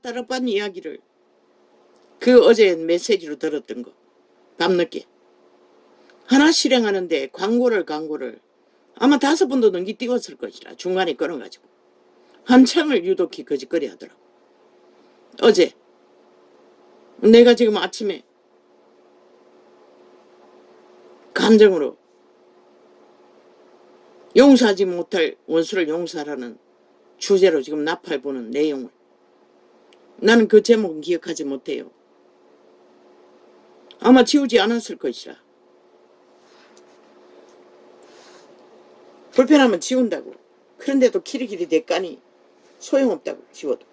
다락방 이야기를 그 어제 메시지로 들었던 거 밤늦게 하나 실행하는데 광고를 아마 5번도 넘게 띄웠을 것이라 중간에 끊어가지고 한창을 유독히 거짓거리 하더라고. 어제 내가 지금 아침에 감정으로 용서하지 못할 원수를 용서하라는 주제로 지금 나팔 보는 내용을 나는 그 제목은 기억하지 못해요. 아마 지우지 않았을 것이라. 불편하면 지운다고. 그런데도 키리키리 대까니 소용없다고 지워도.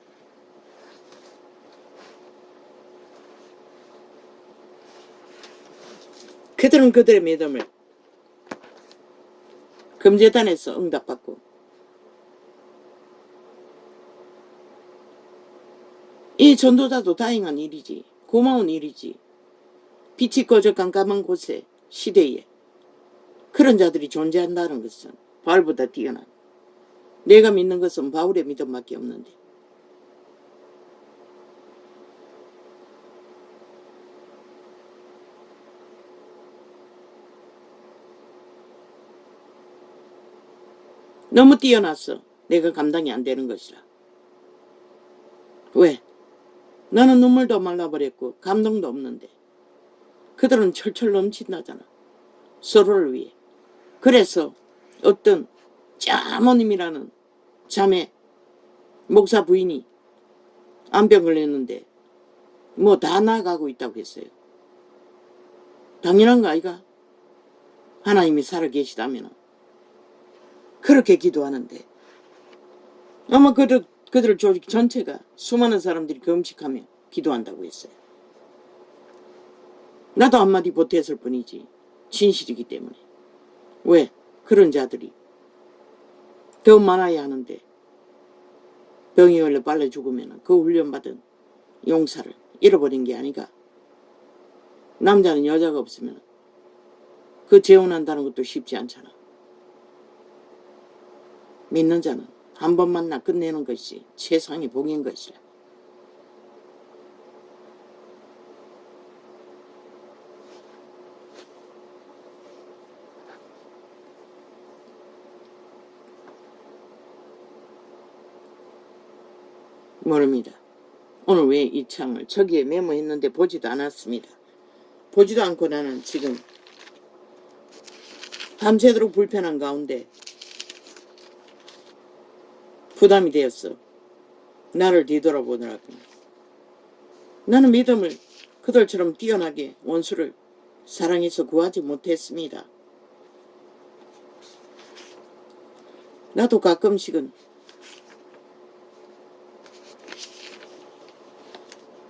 그들은 그들의 믿음을 금재단에서 응답받고 이 전도자도 다행한 일이지. 고마운 일이지. 빛이 꺼져 깜깜한 곳에 시대에 그런 자들이 존재한다는 것은 바울보다 뛰어난 내가 믿는 것은 바울의 믿음밖에 없는데 너무 뛰어났어. 내가 감당이 안 되는 것이라. 왜? 나는 눈물도 말라버렸고 감동도 없는데 그들은 철철 넘친다잖아. 서로를 위해. 그래서 어떤 짜모님이라는 자매 목사 부인이 암병 걸렸는데 뭐 다 나아가고 있다고 했어요. 당연한 거 아이가? 하나님이 살아계시다면 그렇게 기도하는데 아마 그들 조직 전체가 수많은 사람들이 금식하며 기도한다고 했어요. 나도 한마디 보탰을 뿐이지 진실이기 때문에. 왜? 그런 자들이 더 많아야 하는데 병이 걸려 빨리 죽으면 그 훈련받은 용사를 잃어버린 게 아니가. 남자는 여자가 없으면 그 재혼한다는 것도 쉽지 않잖아. 믿는 자는 한 번 만나 끝내는 것이 세상의 복인 것이라. 모릅니다. 오늘 왜 이 창을 저기에 메모했는데 보지도 않았습니다. 보지도 않고 나는 지금 밤새도록 불편한 가운데 부담이 되었어. 나를 뒤돌아보느라고. 나는 믿음을 그들처럼 뛰어나게 원수를 사랑해서 구하지 못했습니다. 나도 가끔씩은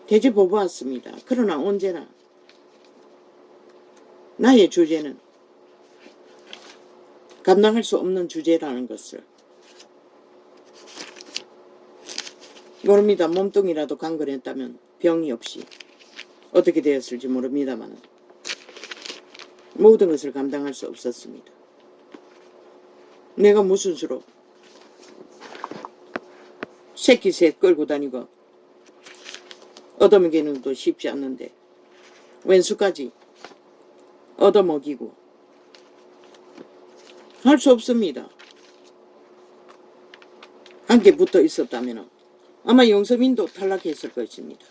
되짚어보았습니다. 그러나 언제나 나의 주제는 감당할 수 없는 주제라는 것을 모릅니다. 몸뚱이라도 강건했다면 병이 없이 어떻게 되었을지 모릅니다만 모든 것을 감당할 수 없었습니다. 내가 무슨 수로 새끼 셋 끌고 다니고 얻어먹이는 것도 쉽지 않는데 왼수까지 얻어먹이고 할 수 없습니다. 함께 붙어 있었다면 아마 용서민도 탈락했을 것입니다.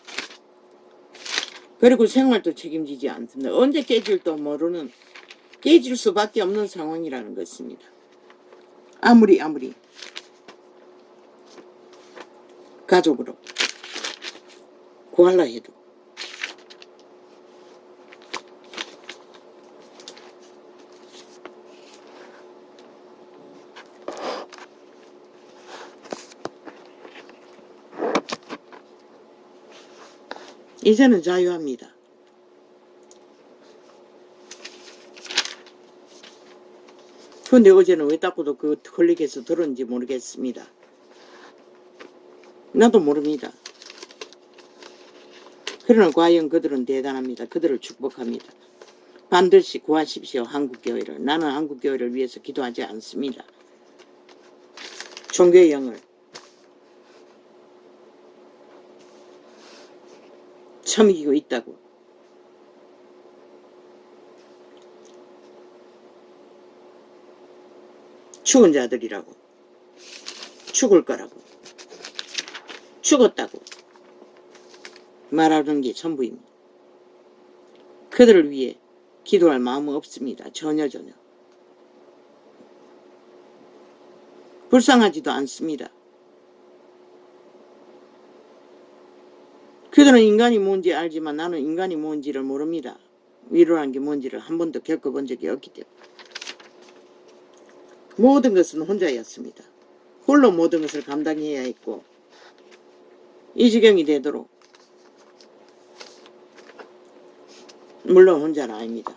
그리고 생활도 책임지지 않습니다. 언제 깨질도 모르는 깨질 수밖에 없는 상황이라는 것입니다. 아무리 가족으로 구하려 해도 이제는 자유합니다. 근데 어제는 왜 닦고도 그 클릭해서 들었는지 모르겠습니다. 나도 모릅니다. 그러나 과연 그들은 대단합니다. 그들을 축복합니다. 반드시 구하십시오. 한국교회를. 나는 한국교회를 위해서 기도하지 않습니다. 종교의 영을 섬기고 있다고. 죽은 자들이라고. 죽을 거라고. 죽었다고 말하는 게 전부입니다. 그들을 위해 기도할 마음은 없습니다. 전혀. 불쌍하지도 않습니다. 그들은 인간이 뭔지 알지만 나는 인간이 뭔지를 모릅니다. 위로란 게 뭔지를 한 번도 겪어본 적이 없기 때문에. 모든 것은 혼자였습니다. 홀로 모든 것을 감당해야 했고 이 지경이 되도록 물론 혼자는 아닙니다.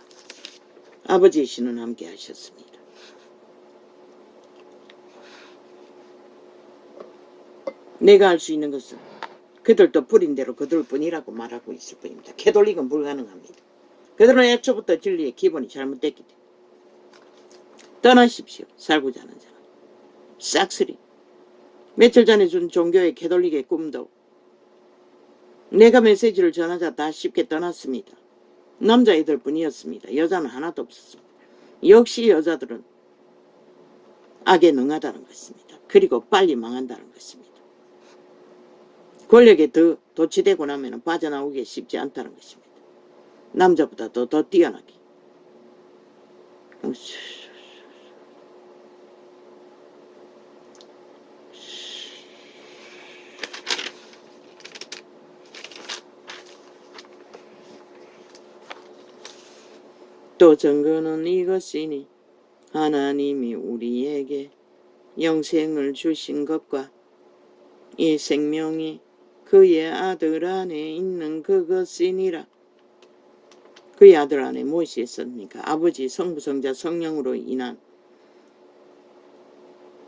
아버지의 신은 함께 하셨습니다. 내가 할 수 있는 것은 그들도 뿌린 대로 그들뿐이라고 말하고 있을 뿐입니다. 캐톨릭은 불가능합니다. 그들은 애초부터 진리의 기본이 잘못됐기 때문에. 떠나십시오. 살고자 하는 사람. 싹쓸이. 며칠 전에 준 종교의 캐톨릭의 꿈도 내가 메시지를 전하자 다 쉽게 떠났습니다. 남자애들 뿐이었습니다. 여자는 하나도 없었습니다. 역시 여자들은 악에 능하다는 것입니다. 그리고 빨리 망한다는 것입니다. 권력에 더 도취되고 나면 빠져나오기 쉽지 않다는 것입니다. 남자보다 더 뛰어나게. 또 증거는 이것이니 하나님이 우리에게 영생을 주신 것과 이 생명이 그의 아들 안에 있는 그것이니라. 그의 아들 안에 무엇이 있습니까? 아버지, 성부, 성자, 성령으로 인한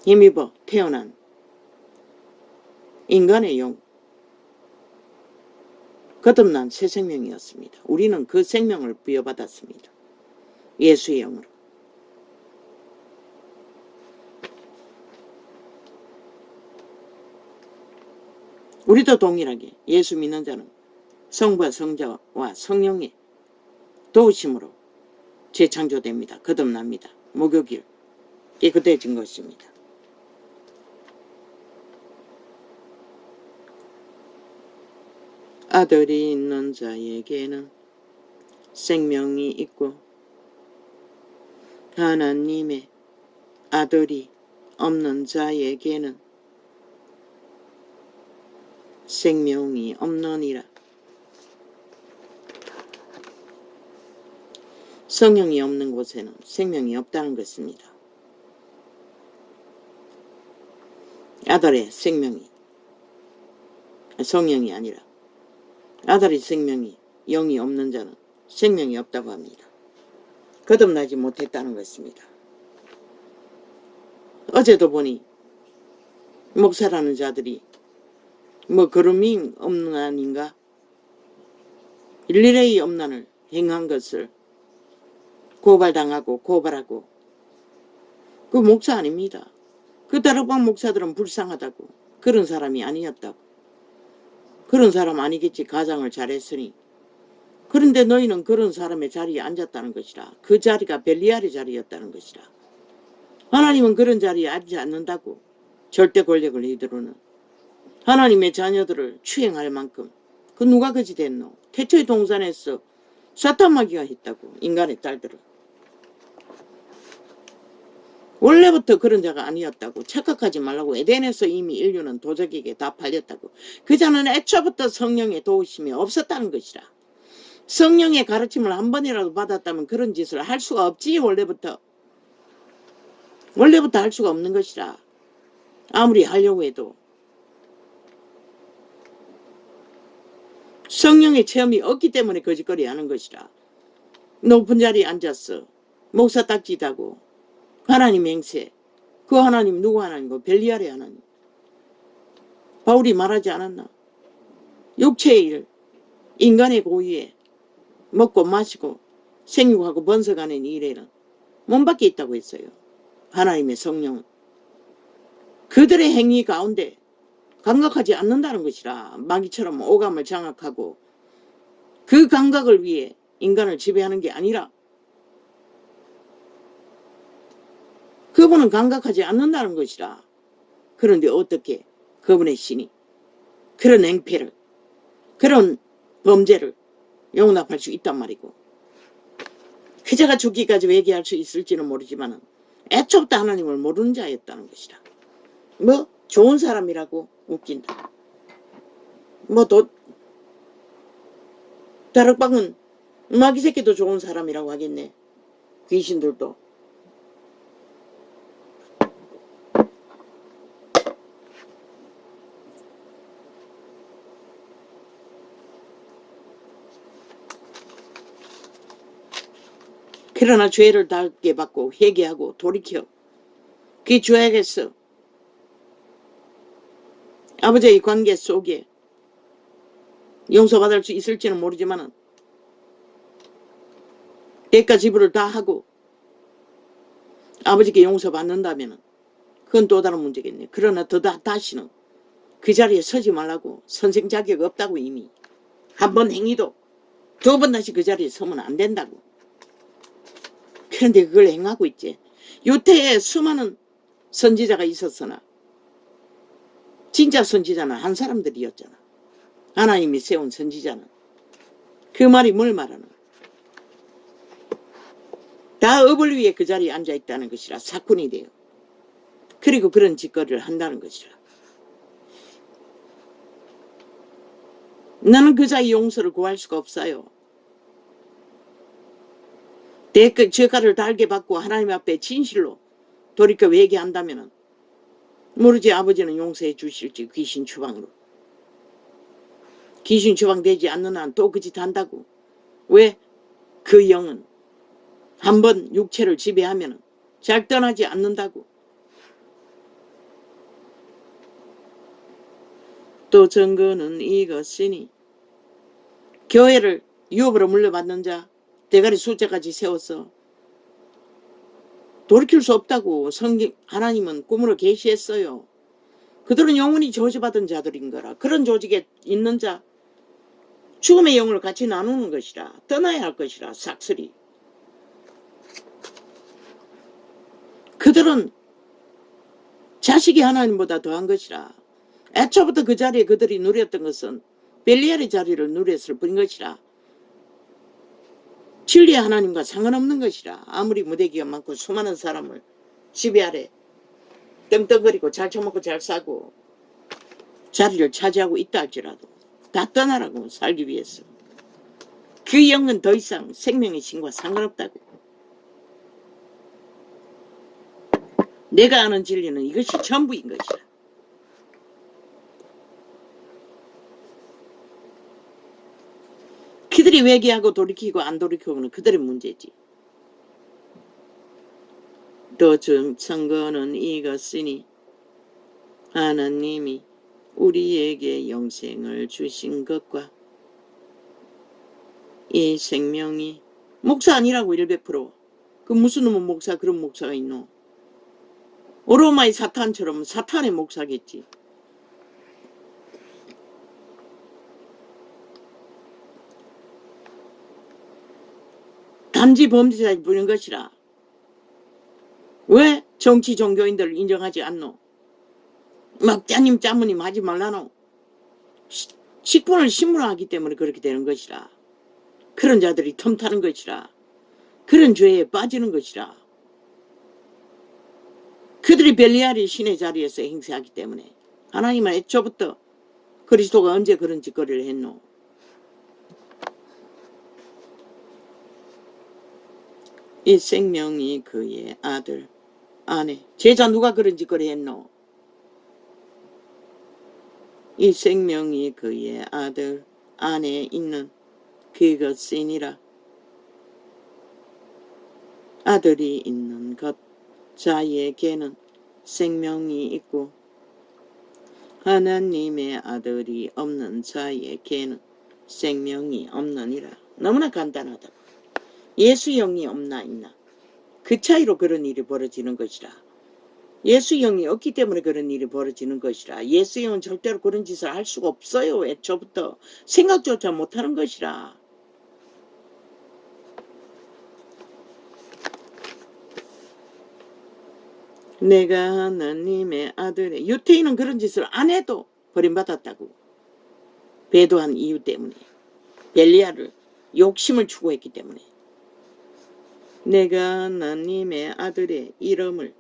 힘입어 태어난 인간의 영, 거듭난 새 생명이었습니다. 우리는 그 생명을 부여받았습니다. 예수의 영으로. 우리도 동일하게 예수 믿는 자는 성부와 성자와 성령의 도우심으로 재창조됩니다. 거듭납니다. 목욕일 깨끗해진 것입니다. 아들이 있는 자에게는 생명이 있고 하나님의 아들이 없는 자에게는 생명이 없느니라. 성령이 없는 곳에는 생명이 없다는 것입니다. 아들의 생명이 성령이 아니라 아들의 생명이 영이 없는 자는 생명이 없다고 합니다. 거듭나지 못했다는 것입니다. 어제도 보니 목사라는 자들이 그루밍 엄난인가 릴레이 엄난을 행한 것을 고발하고 그 목사 아닙니다. 그 다락방 목사들은 불쌍하다고 그런 사람이 아니었다고 그런 사람 아니겠지 가장을 잘했으니 그런데 너희는 그런 사람의 자리에 앉았다는 것이라. 그 자리가 벨리알의 자리였다는 것이라. 하나님은 그런 자리에 앉지 않는다고 절대 권력을 휘두르는 하나님의 자녀들을 추행할 만큼 그 누가 그지 됐노? 태초의 동산에서 사탄마귀가 했다고 인간의 딸들을. 원래부터 그런 자가 아니었다고 착각하지 말라고. 에덴에서 이미 인류는 도적에게 다 팔렸다고. 그 자는 애초부터 성령의 도우심이 없었다는 것이라. 성령의 가르침을 한 번이라도 받았다면 그런 짓을 할 수가 없지. 원래부터 할 수가 없는 것이라. 아무리 하려고 해도 성령의 체험이 없기 때문에 거짓거리 하는 것이라. 높은 자리에 앉았어. 목사 딱지다고 하나님 행세. 그 하나님 누구 하나님이고 벨리알의 하나님. 바울이 말하지 않았나? 육체의 일, 인간의 고유에 먹고 마시고 생육하고 번성하는 일에는 몸밖에 있다고 했어요. 하나님의 성령은 그들의 행위 가운데 감각하지 않는다는 것이라. 마귀처럼 오감을 장악하고 그 감각을 위해 인간을 지배하는 게 아니라 그분은 감각하지 않는다는 것이라. 그런데 어떻게 그분의 신이 그런 행패를, 그런 범죄를 용납할 수 있단 말이고, 그자가 죽기까지 회개할 수 있을지는 모르지만 애초부터 하나님을 모르는 자였다는 것이라. 뭐 좋은 사람이라고 웃긴다. 뭐 다락방은 마귀 새끼도 좋은 사람이라고 하겠네. 귀신들도. 그러나 죄를 닳게 받고 회개하고 돌이켜 그게 줘야겠어. 아버지의 관계 속에 용서받을 수 있을지는 모르지만 대가 지불을 다 하고 아버지께 용서받는다면 그건 또 다른 문제겠네. 그러나 다시는 그 자리에 서지 말라고. 선생 자격 없다고. 이미 한 번 행위도 두 번 다시 그 자리에 서면 안 된다고. 그런데 그걸 행하고 있지. 유태에 수많은 선지자가 있었으나 진짜 선지자는 한 사람들이었잖아. 하나님이 세운 선지자는. 그 말이 뭘 말하는? 다 업을 위해 그 자리에 앉아있다는 것이라. 사건이 돼요. 그리고 그런 짓거리를 한다는 것이라. 나는 그 자의 용서를 구할 수가 없어요. 죄가를 달게 받고 하나님 앞에 진실로 돌이켜 회개한다면 모르지 아버지는 용서해 주실지. 귀신 추방으로. 귀신 추방되지 않는 한 또 그 짓 한다고. 왜? 그 영은 한번 육체를 지배하면 잘 떠나지 않는다고. 또 증거는 이것이니 교회를 유업으로 물려받는 자 대가리 숫자까지 세워서 돌이킬 수 없다고 성경 하나님은 꿈으로 계시했어요. 그들은 영원히 저주받은 자들인 거라. 그런 조직에 있는 자 죽음의 영을 같이 나누는 것이라. 떠나야 할 것이라. 싹쓸이. 그들은 자식이 하나님보다 더한 것이라. 애초부터 그 자리에 그들이 누렸던 것은 벨리알의 자리를 누렸을 뿐인 것이라. 진리의 하나님과 상관없는 것이라. 아무리 무대기가 많고 수많은 사람을 지배하래 떵떵거리고 잘 처먹고 잘 싸고 자리를 차지하고 있다 할지라도 다 떠나라고. 살기 위해서. 그 영은 더 이상 생명의 신과 상관없다고. 내가 아는 진리는 이것이 전부인 것이라. 그들이 회개하고 돌이키고 안 돌이키고는 그들의 문제지. 또 증거는 이것이니 하나님이 우리에게 영생을 주신 것과 이 생명이 목사 아니라고 100%. 그 무슨 놈의 목사, 그런 목사가 있노? 오로마의 사탄처럼 사탄의 목사겠지. 단지 범죄자일 뿐인 것이라. 왜 정치 종교인들을 인정하지 않노? 막자님 짜무님 하지 말라노? 식분을 심으하기 때문에 그렇게 되는 것이라. 그런 자들이 틈타는 것이라. 그런 죄에 빠지는 것이라. 그들이 벨리알이 신의 자리에서 행세하기 때문에. 하나님은 애초부터 그리스도가 언제 그런 짓거리를 했노? 이 생명이 그의 아들 아내. 제자 누가 그런 짓거리 했노? 이 생명이 그의 아들 안에 있는 그것이니라. 아들이 있는 것 자에게는 생명이 있고 하나님의 아들이 없는 자에게는 생명이 없느니라. 너무나 간단하다. 예수 영이 없나 있나. 그 차이로 그런 일이 벌어지는 것이라. 예수 영이 없기 때문에 그런 일이 벌어지는 것이라. 예수 영은 절대로 그런 짓을 할 수가 없어요. 애초부터 생각조차 못하는 것이라. 내가 하나님의 아들의 유태인은 그런 짓을 안 해도 버림받았다고. 배도한 이유 때문에. 벨리알을 욕심을 추구했기 때문에. 내가 하나님의 아들의 이름을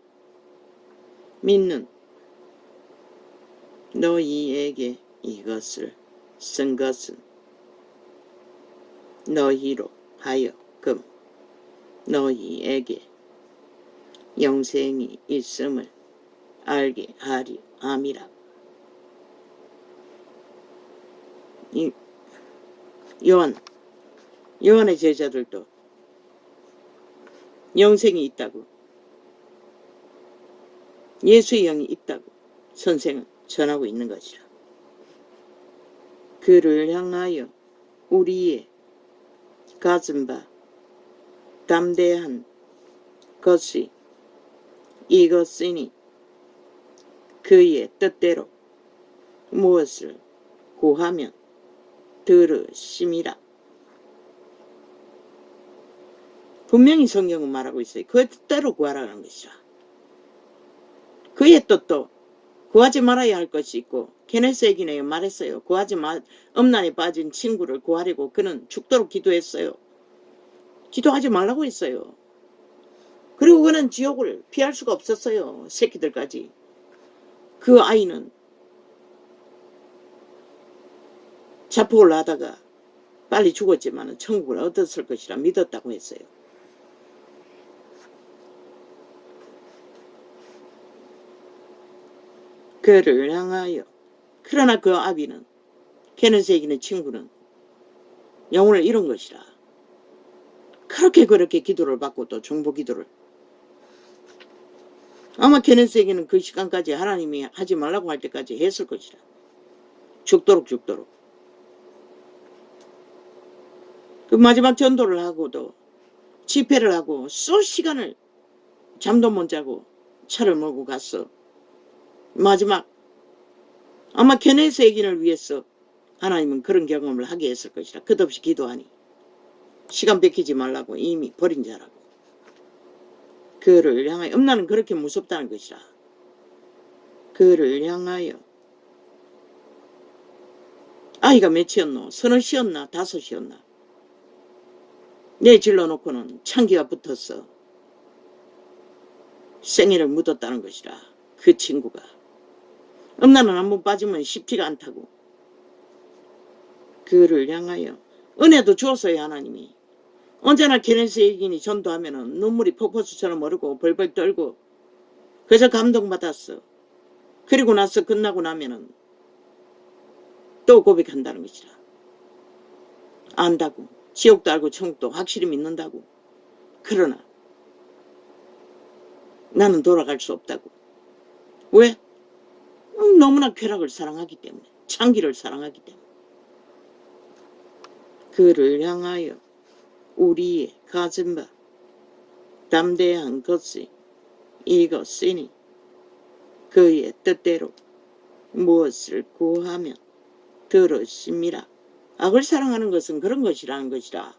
믿는 너희에게 이것을 쓴 것은 너희로 하여금 너희에게 영생이 있음을 알게 하려 함이라. 요한의 제자들도 영생이 있다고, 예수의 영이 있다고 선생은 전하고 있는 것이라. 그를 향하여 우리의 가진 바 담대한 것이 이것이니 그의 뜻대로 무엇을 구하면 들으심이라. 분명히 성경은 말하고 있어요. 그의 뜻대로 구하라는 것이라. 그의 뜻도 구하지 말아야 할 것이 있고, 케네스에게 말했어요. 음란에 빠진 친구를 구하려고 그는 죽도록 기도했어요. 기도하지 말라고 했어요. 그리고 그는 지옥을 피할 수가 없었어요. 새끼들까지. 그 아이는 자폭을 하다가 빨리 죽었지만 천국을 얻었을 것이라 믿었다고 했어요. 그를 향하여. 그러나 그 아비는, 케네스에게는 친구는 영혼을 잃은 것이라. 그렇게 기도를 받고 또 중보 기도를. 아마 케네스에게는 그 시간까지 하나님이 하지 말라고 할 때까지 했을 것이라. 죽도록. 그 마지막 전도를 하고도 집회를 하고 쏠시간을 잠도 못 자고 차를 몰고 갔어. 마지막 아마 케네스에게를 위해서 하나님은 그런 경험을 하게 했을 것이라. 끝없이 기도하니 시간 뺏기지 말라고 이미 버린 자라고. 그를 향하여. 엄나는 그렇게 무섭다는 것이라. 그를 향하여. 아이가 몇이었노? 30이었나 5이었나? 내 질러놓고는 창기가 붙었어. 생애를 묻었다는 것이라. 그 친구가. 엄나는 한번 빠지면 쉽지가 않다고. 그를 향하여. 은혜도 주었어요, 하나님이. 언제나 케네스에게 전도하면은 눈물이 폭포수처럼 흐르고 벌벌 떨고 그래서 감동받았어. 그리고 나서 끝나고 나면은 또 고백한다는 것이라. 안다고. 지옥도 알고 천국도 확실히 믿는다고. 그러나 나는 돌아갈 수 없다고. 왜? 너무나 쾌락을 사랑하기 때문에. 창기를 사랑하기 때문에. 그를 향하여 우리의 가진 바 담대한 것이 이것이니 그의 뜻대로 무엇을 구하면 들으심이라. 악을 사랑하는 것은 그런 것이라는 것이라.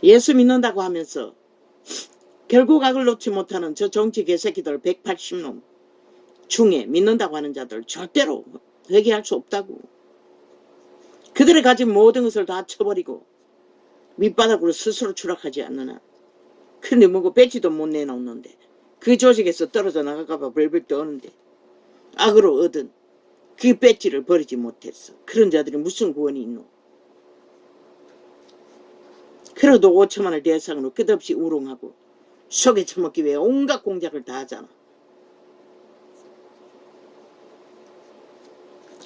예수 믿는다고 하면서 결국 악을 놓지 못하는 저 정치 개새끼들 180놈 중에 믿는다고 하는 자들 절대로 회개할 수 없다고. 그들이 가진 모든 것을 다 쳐버리고 밑바닥으로 스스로 추락하지 않느나. 그런데 뭐고 배지도 못 내놓는데 그 조직에서 떨어져 나갈까봐 벌벌 떠는데 악으로 얻은 그 배지를 버리지 못했어. 그런 자들이 무슨 구원이 있노? 그래도 5천만을 대상으로 끝없이 우롱하고 속에 처먹기 위해 온갖 공작을 다 하잖아.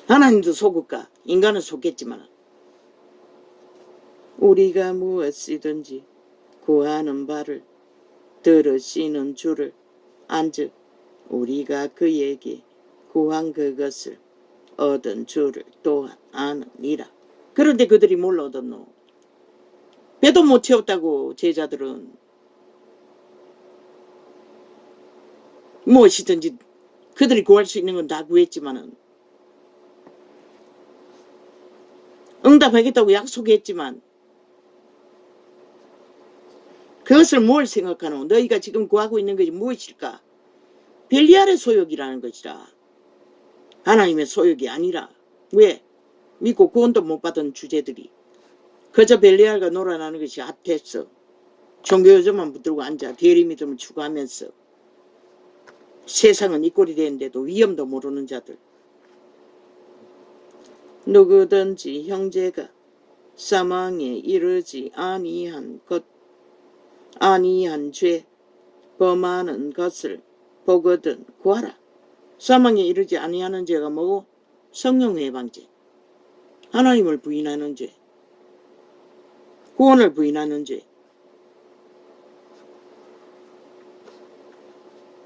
하나님도 속을까? 인간은 속겠지만 우리가 무엇이든지 구하는 바를 들으시는 줄을 안즉 우리가 그에게 구한 그것을 얻은 줄을 또한 아느니라. 그런데 그들이 뭘 얻었노? 배도 못 채웠다고. 제자들은 무엇이든지 그들이 구할 수 있는 건 다 구했지만은, 응답하겠다고 약속했지만 그것을 뭘 생각하노? 너희가 지금 구하고 있는 것이 무엇일까? 벨리알의 소욕이라는 것이라. 하나님의 소욕이 아니라. 왜? 믿고 구원도 못 받은 주제들이 그저 벨리알과 놀아나는 것이 핫했어. 종교요즘만 붙들고 앉아 대리믿음을 추구하면서 세상은 이 꼴이 되는데도 위험도 모르는 자들. 누구든지 형제가 사망에 이르지 아니한 것, 아니한 죄 범하는 것을 보거든 구하라. 사망에 이르지 아니하는 죄가 뭐고? 성령회방죄, 하나님을 부인하는 죄, 구원을 부인하는 죄.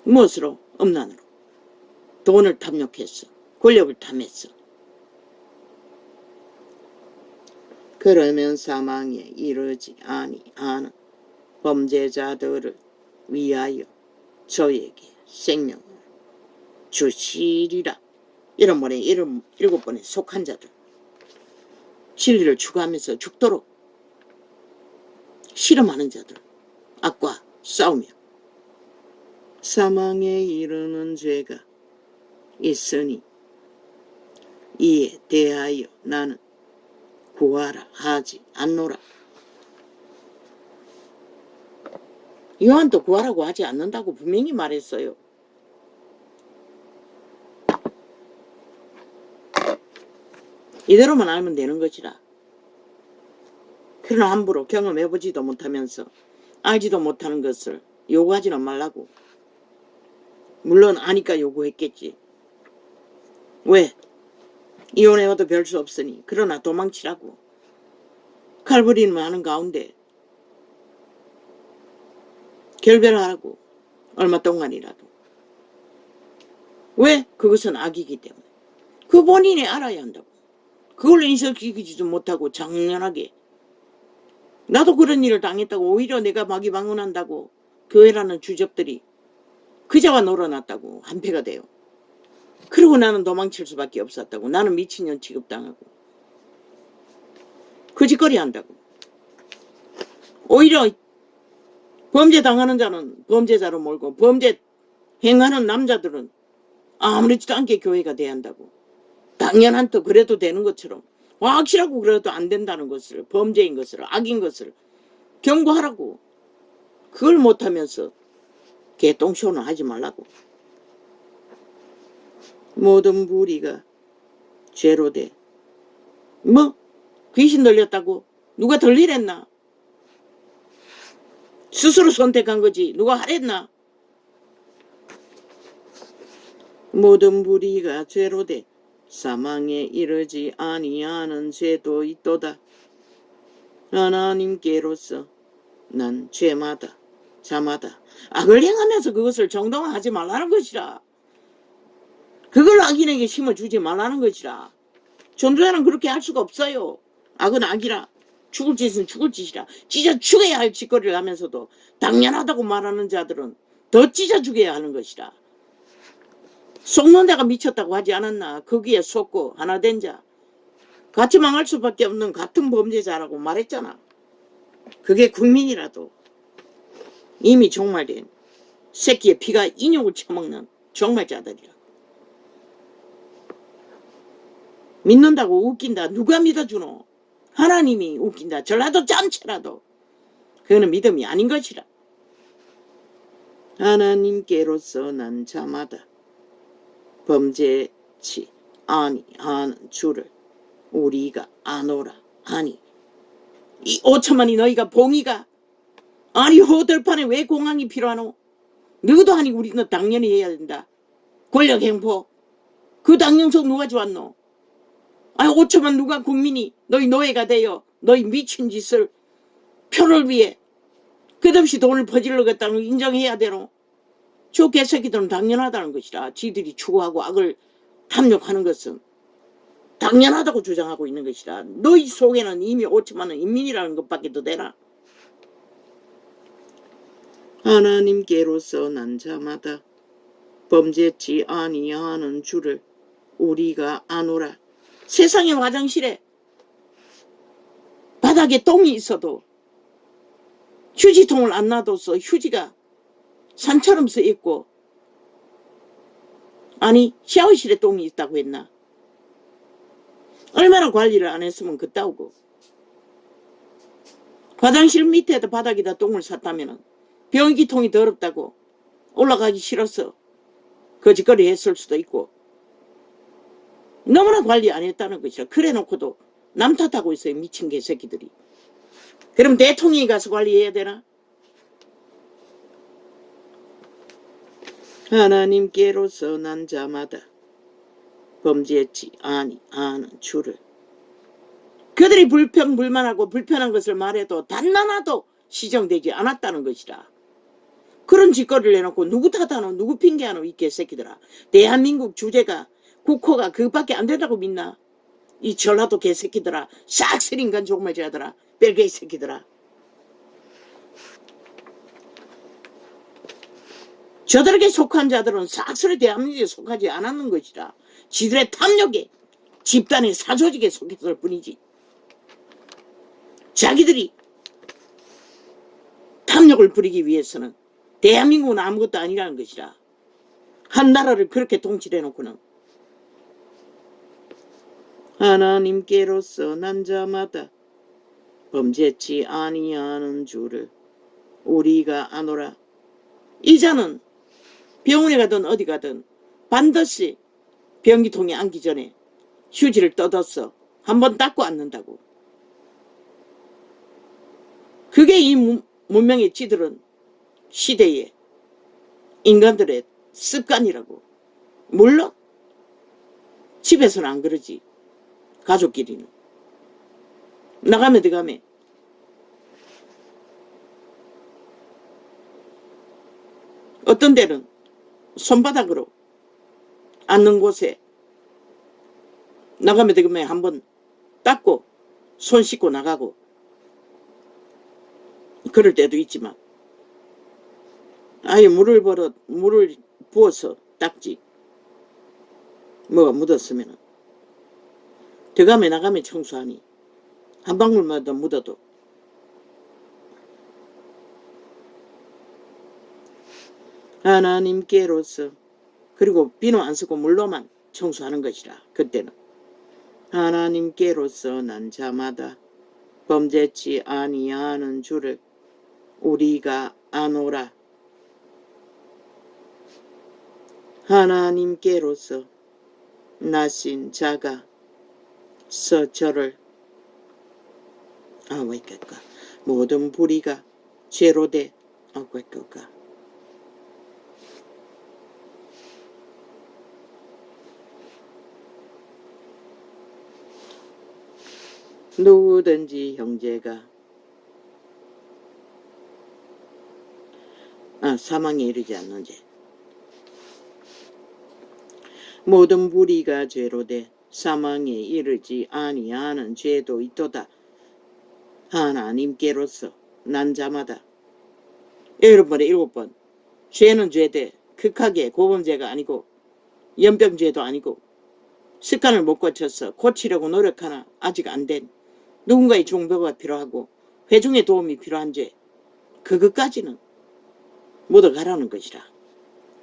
무엇으로? 음란으로. 돈을 탐욕했어. 권력을 탐했어. 그러면 사망에 이르지 아니하는 범죄자들을 위하여 저에게 생명을 주시리라. 이런 번에 7번에 속한 자들, 진리를 추구하면서 죽도록 실험하는 자들, 악과 싸우며 사망에 이르는 죄가 있으니 이에 대하여 나는 구하라 하지 않노라. 요한도 구하라고 하지 않는다고 분명히 말했어요. 이대로만 알면 되는 것이라. 그러나 함부로 경험해보지도 못하면서 알지도 못하는 것을 요구하지는 말라고. 물론 아니까 요구했겠지. 왜? 이혼해와도 별 수 없으니. 그러나 도망치라고. 칼부리는 하는 가운데 결별하라고. 얼마 동안이라도. 왜? 그것은 악이기 때문에. 그 본인이 알아야 한다고. 그걸 인식시키지도 못하고 장난하게. 나도 그런 일을 당했다고. 오히려 내가 막이방문한다고 교회라는 주접들이 그자와 놀아놨다고 한패가 돼요. 그리고 나는 도망칠 수밖에 없었다고. 나는 미친년 취급당하고 거짓거리 한다고. 오히려 범죄 당하는 자는 범죄자로 몰고 범죄 행하는 남자들은 아무렇지도 않게 교회가 돼야 한다고. 당연한 또 그래도 되는 것처럼 확실하고 그래도 안 된다는 것을, 범죄인 것을, 악인 것을 경고하라고. 그걸 못하면서 개똥쇼는 하지 말라고. 모든 무리가 죄로 돼. 뭐? 귀신 들렸다고? 누가 들리랬나? 스스로 선택한 거지. 누가 하랬나? 모든 무리가 죄로 돼 사망에 이르지 아니하는 죄도 있도다. 하나님께로서 난 죄마다 자마다 악을 행하면서 그것을 정당화하지 말라는 것이라. 그걸 악인에게 심어주지 말라는 것이라. 전도자는 그렇게 할 수가 없어요. 악은 악이라. 죽을 짓은 죽을 짓이라. 찢어 죽여야 할 짓거리를 하면서도 당연하다고 말하는 자들은 더 찢어 죽여야 하는 것이라. 속는 자가 미쳤다고 하지 않았나? 거기에 속고 하나 된 자. 같이 망할 수밖에 없는 같은 범죄자라고 말했잖아. 그게 국민이라도 이미 종말된 새끼의 피가 인육을 처먹는 종말자들이라. 믿는다고 웃긴다. 누가 믿어주노? 하나님이 웃긴다. 전라도 짬채라도 그거는 믿음이 아닌 것이라. 하나님께로서 난 자마다 범죄치 아니하는 줄을 우리가 아노라 하니. 이 5천만이 너희가 봉이가 아니 호들판에 왜 공항이 필요하노? 너도 하니 우리는 당연히 해야 된다. 권력 행포 그 당연성 누가 좋았노? 아니 5천만 누가 국민이 너희 노예가 되어 너희 미친 짓을 표를 위해 끝없이 돈을 퍼질러겠다는 걸 인정해야 되노? 저 개새끼들은 당연하다는 것이라. 지들이 추구하고 악을 탐욕하는 것은 당연하다고 주장하고 있는 것이라. 너희 속에는 이미 5천만은 인민이라는 것밖에 더 되나? 하나님께로서 난 자마다 범죄치 아니하는 줄을 우리가 아노라. 세상의 화장실에 바닥에 똥이 있어도 휴지통을 안 놔둬서 휴지가 산처럼 서 있고, 아니 샤워실에 똥이 있다고 했나? 얼마나 관리를 안 했으면 그따오고. 화장실 밑에다 바닥에다 똥을 쌌다면 변기통이 더럽다고 올라가기 싫어서 거짓거리 했을 수도 있고, 너무나 관리 안 했다는 것이라. 그래 놓고도 남 탓하고 있어요, 미친 개새끼들이. 그럼 대통령이 가서 관리해야 되나? 하나님께로서 난 자마다 범죄치 아니하는 줄을. 그들이 불평불만하고 불편한 것을 말해도 단 하나도 시정되지 않았다는 것이라. 그런 짓거리를 내놓고 누구 탓하노, 누구 핑계하노, 이 개새끼들아. 대한민국 주제가 국호가 그밖에 안 된다고 믿나? 이 전라도 개새끼들아, 싹쓸이 인간 정말 자들아, 뺄개이 새끼들아. 저들에게 속한 자들은 싹쓸이 대한민국에 속하지 않았는 것이라. 지들의 탐욕에, 집단의 사조직에 속했을 뿐이지. 자기들이 탐욕을 부리기 위해서는 대한민국은 아무것도 아니라는 것이라. 한 나라를 그렇게 통치를 해놓고는. 하나님께로서 난 자마다 범죄치 아니하는 줄을 우리가 아노라. 이 자는 병원에 가든 어디 가든 반드시 변기통에 앉기 전에 휴지를 뜯어서 한번 닦고 앉는다고. 그게 이 문명의 찌들은 시대의 인간들의 습관이라고. 물론 집에서는 안 그러지. 가족끼리는. 나가면 들어가면 어떤 데는 손바닥으로 앉는 곳에 나가면 들어가면 한번 닦고 손 씻고 나가고 그럴 때도 있지만, 아예 물을 부어서 닦지. 뭐가 묻었으면 들어가면 나가면 청소하니. 한 방울마다 묻어도. 하나님께로서, 그리고 비누 안 쓰고 물로만 청소하는 것이라. 그때는 하나님께로서 난 자마다 범죄치 아니하는 줄을 우리가 아노라. 하나님께로서 나신 자가 저를 모든 불의가 죄로 돼 누구든지 형제가 사망에 이르지 않는 죄. 모든 불의가 죄로 돼 사망에 이르지 아니하는 죄도 있도다. 하나님께로서 난 자마다. 7번에 7번. 죄는 죄돼. 극하게 고범죄가 아니고 연병죄도 아니고 습관을 못 고쳐서 고치려고 노력하나 아직 안 된 누군가의 중보가 필요하고 회중의 도움이 필요한 죄. 그것까지는 묻어가라는 것이라.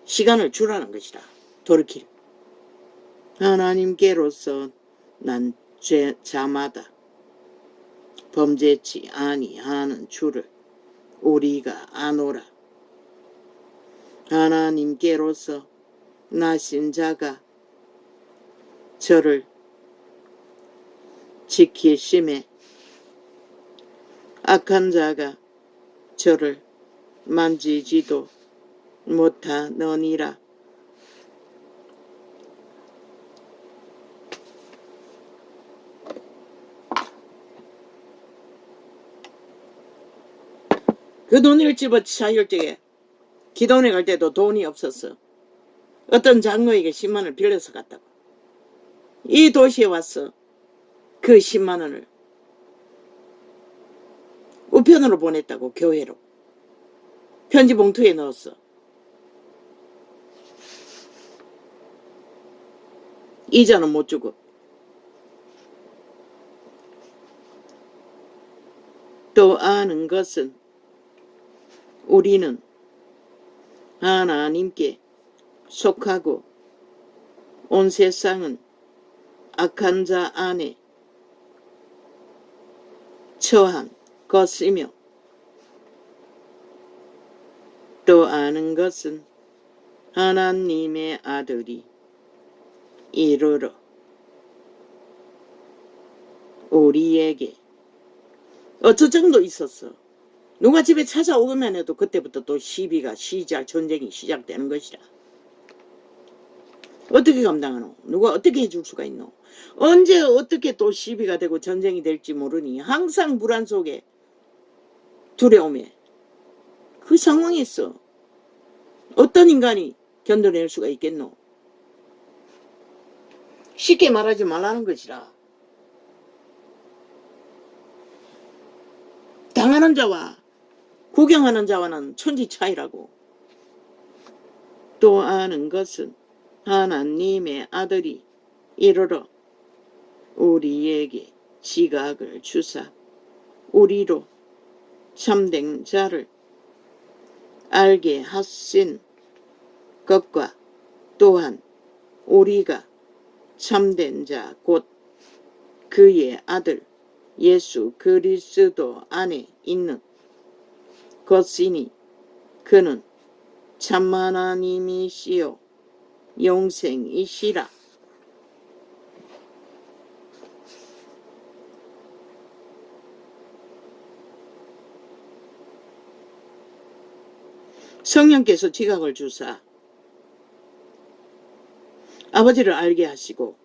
시간을 주라는 것이라. 돌이킬. 하나님께로서 난 자마다 범죄치 아니하는 줄을 우리가 아노라. 하나님께로서 나신 자가 저를 지키심에 악한 자가 저를 만지지도 못하느니라. 그 돈을 집어차일 적에 기도원에 갈 때도 돈이 없었어. 어떤 장로에게 10만원을 빌려서 갔다고. 이 도시에 와서 그 10만원을 우편으로 보냈다고. 교회로 편지 봉투에 넣었어. 이자는 못 주고. 또 아는 것은 우리는 하나님께 속하고 온 세상은 악한 자 안에 처한 것이며, 또 아는 것은 하나님의 아들이 이르러 우리에게 어쩔 정도 있었어. 누가 집에 찾아오기만 해도 그때부터 또 시비가 전쟁이 시작되는 것이라. 어떻게 감당하노? 누가 어떻게 해줄 수가 있노? 언제 어떻게 또 시비가 되고 전쟁이 될지 모르니 항상 불안 속에 두려움에, 그 상황에서 어떤 인간이 견뎌낼 수가 있겠노? 쉽게 말하지 말라는 것이라. 당하는 자와 구경하는 자와는 천지 차이라고. 또 아는 것은 하나님의 아들이 이르러 우리에게 지각을 주사 우리로 참된 자를 알게 하신 것과 또한 우리가 참된 자 곧 그의 아들 예수 그리스도 안에 있는 것이니 그는 참 하나님이시요 영생이시라. 성령께서 지각을 주사 아버지를 알게 하시고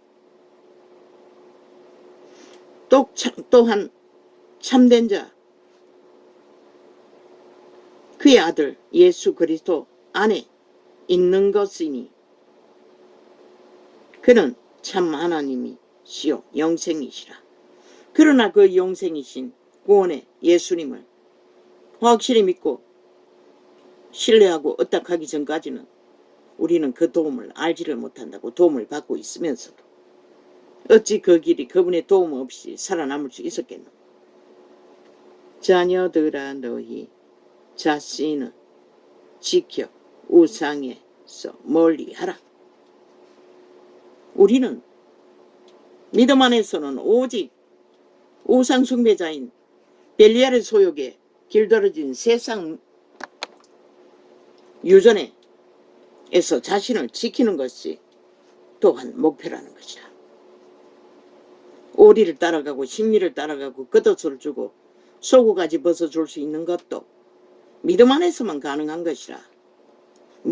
또한 참된 자 그의 아들 예수 그리스도 안에 있는 것이니 그는 참 하나님이시요 영생이시라. 그러나 그 영생이신 구원의 예수님을 확실히 믿고 신뢰하고 의탁하기 전까지는 우리는 그 도움을 알지를 못한다고. 도움을 받고 있으면서도 어찌 그 길이 그분의 도움 없이 살아남을 수 있었겠노? 자녀들아 너희 자신을 지켜 우상에서 멀리하라. 우리는 믿음 안에서는 오직 우상 숭배자인 벨리알의 소욕에 길들여진 세상 유전에서 자신을 지키는 것이 또한 목표라는 것이라. 오리를 따라가고 심리를 따라가고 겉옷을 주고 속옷까지 벗어줄 수 있는 것도 믿음 안에서만 가능한 것이라.